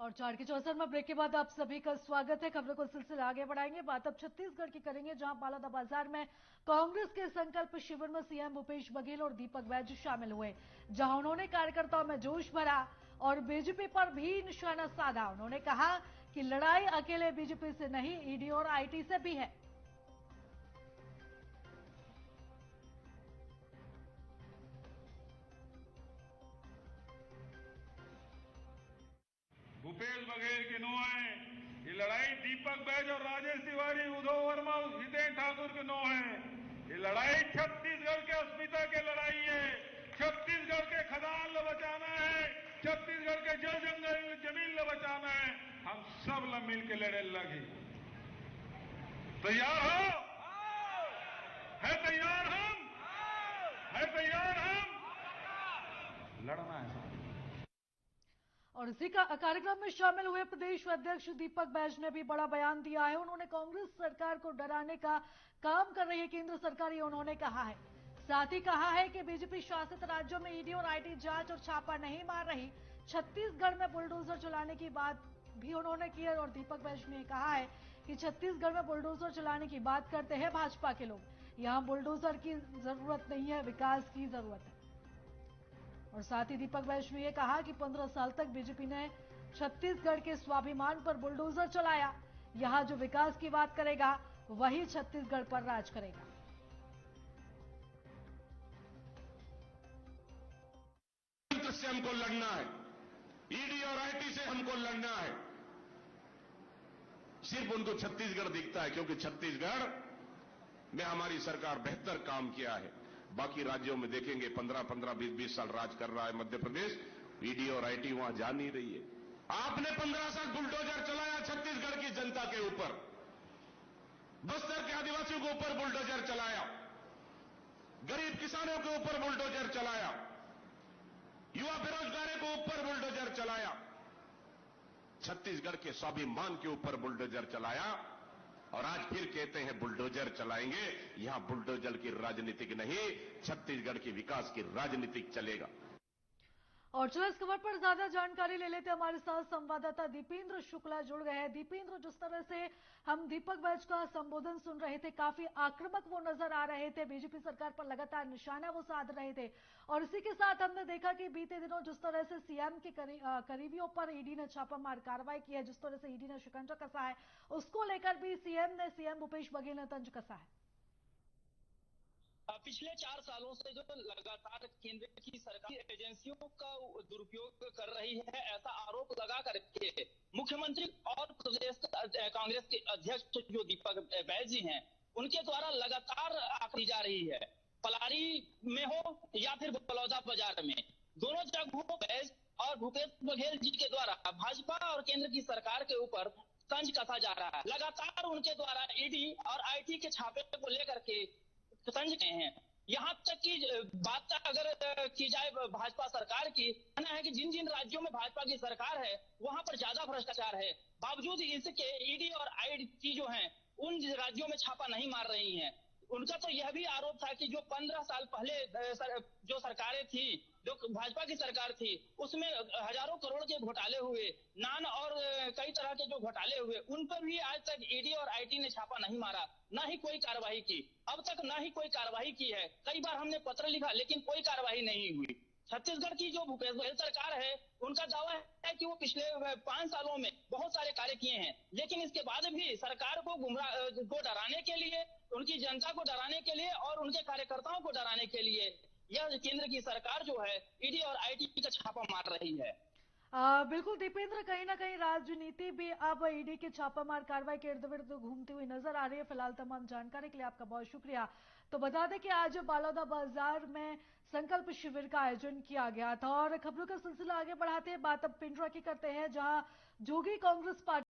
और 4 के चौसर में ब्रेक के बाद आप सभी का स्वागत है। खबरों को सिलसिला आगे बढ़ाएंगे। बात अब छत्तीसगढ़ की करेंगे, जहां बालाबाजार में कांग्रेस के संकल्प शिविर में सीएम भूपेश बघेल और दीपक बैज शामिल हुए, जहां उन्होंने कार्यकर्ताओं में जोश भरा और बीजेपी पर भी निशाना साधा। उन्होंने कहा कि लड़ाई अकेले बीजेपी से नहीं, ईडी और आईटी से भी है। भूपेश बघेल के नो है, ये लड़ाई दीपक बैज और राजेश तिवारी, उद्धव वर्मा, हितेन ठाकुर के नो है। ये लड़ाई छत्तीसगढ़ के अस्मिता की लड़ाई है। छत्तीसगढ़ के खदान ल बचाना है, छत्तीसगढ़ के जल जंगल जमीन ल बचाना है। हम सब ल मिल के लड़े लगे। तैयार हो? है तैयार हम? है तैयार हम? लड़ना है। और इसी का कार्यक्रम में शामिल हुए प्रदेश अध्यक्ष दीपक बैज ने भी बड़ा बयान दिया है। उन्होंने कांग्रेस सरकार को डराने का काम कर रही है केंद्र सरकार, ये उन्होंने कहा है। साथ ही कहा है कि बीजेपी शासित राज्यों में ईडी और आईटी जांच और छापा नहीं मार रही। छत्तीसगढ़ में बुलडोजर चलाने की बात भी उन्होंने की है। और दीपक बैज ने कहा है कि छत्तीसगढ़ में बुलडोजर चलाने की बात करते हैं भाजपा के लोग। यहां बुलडोजर की जरूरत नहीं है, विकास की जरूरत है। और साथ ही दीपक बैज ने यह कहा कि 15 साल तक बीजेपी ने छत्तीसगढ़ के स्वाभिमान पर बुलडोजर चलाया। यहां जो विकास की बात करेगा वही छत्तीसगढ़ पर राज करेगा। से हमको लड़ना है, ईडी और आईटी से हमको लड़ना है। सिर्फ उनको छत्तीसगढ़ दिखता है क्योंकि छत्तीसगढ़ में हमारी सरकार बेहतर काम किया है। बाकी राज्यों में देखेंगे 15-15, 20-20 साल राज कर रहा है मध्य प्रदेश, ईडी और आईटी वहां जा नहीं रही है। आपने 15 साल बुलडोजर चलाया छत्तीसगढ़ की जनता के ऊपर, बस्तर के आदिवासियों के ऊपर बुलडोजर चलाया, गरीब किसानों के ऊपर बुलडोजर चलाया, युवा बेरोजगारों के ऊपर बुलडोजर चलाया, छत्तीसगढ़ के स्वाभिमान के ऊपर बुलडोजर चलाया। और आज फिर कहते हैं बुलडोजर चलाएंगे। यहां बुलडोजर की राजनीतिक नहीं, छत्तीसगढ़ की विकास की राजनीतिक चलेगा। और चलो इस खबर पर ज्यादा जानकारी ले लेते हैं। हमारे साथ संवाददाता दीपेंद्र शुक्ला जुड़ गए हैं। दीपेंद्र, जिस तरह से हम दीपक बैज का संबोधन सुन रहे थे, काफी आक्रामक वो नजर आ रहे थे, बीजेपी सरकार पर लगातार निशाना वो साध रहे थे। और इसी के साथ हमने देखा कि बीते दिनों जिस तरह से सीएम के करीबियों पर ईडी ने छापामार कार्रवाई की है, जिस तरह से ईडी ने शिकंजा कसा है, उसको लेकर भी सीएम भूपेश बघेल ने तंज कसा है। पिछले 4 सालों से जो लगातार केंद्र की सरकारी एजेंसियों का दुरुपयोग कर रही है, ऐसा आरोप लगा करके मुख्यमंत्री और प्रदेश कांग्रेस के अध्यक्ष जो दीपक बैज जी हैं, उनके द्वारा लगातार आंकी जा रही है। पलारी में हो या फिर बलौदा बाजार में, दोनों जगहों बैज और भूपेश बघेल जी के द्वारा भाजपा और केंद्र की सरकार के ऊपर तंज कसा जा रहा है। लगातार उनके द्वारा ईडी और आईटी के छापे को लेकर के तंज गए हैं। यहाँ तक की बात अगर की जाए भाजपा सरकार की, कहना है कि जिन जिन राज्यों में भाजपा की सरकार है वहां पर ज्यादा भ्रष्टाचार है, बावजूद इसके ईडी और आईटी जो हैं उन राज्यों में छापा नहीं मार रही हैं। उनका तो यह भी आरोप था कि जो 15 साल पहले जो सरकारें थी, जो भाजपा की सरकार थी, उसमें हजारों करोड़ के घोटाले हुए, नान और कई तरह के जो घोटाले हुए, उन पर भी आज तक ईडी और आईटी ने छापा नहीं मारा, ना ही कोई कार्रवाई की। अब तक ना ही कोई कार्रवाई की है। कई बार हमने पत्र लिखा लेकिन कोई कार्रवाई नहीं हुई। छत्तीसगढ़ की जो भूपेश बघेल सरकार है, उनका दावा है कि वो पिछले 5 सालों में बहुत सारे कार्य किए हैं, लेकिन इसके बाद भी सरकार को डराने के लिए, उनकी जनता को डराने के लिए और उनके कार्यकर्ताओं को डराने के लिए यह केंद्र की सरकार जो है ईडी और आईटी का छापा मार रही है। बिल्कुल दीपेंद्र, कहीं ना कहीं राजनीति भी अब ईडी के छापामार कार्रवाई के इर्द गिर्द घूमती हुई नजर आ रही है। फिलहाल तमाम जानकारी के लिए आपका बहुत शुक्रिया। तो बता दें कि आज बालाबाजार में संकल्प शिविर का आयोजन किया गया था। और खबरों का सिलसिला आगे बढ़ाते हैं, बात अब पिंडरा की करते हैं, जहां जोगी कांग्रेस पार्टी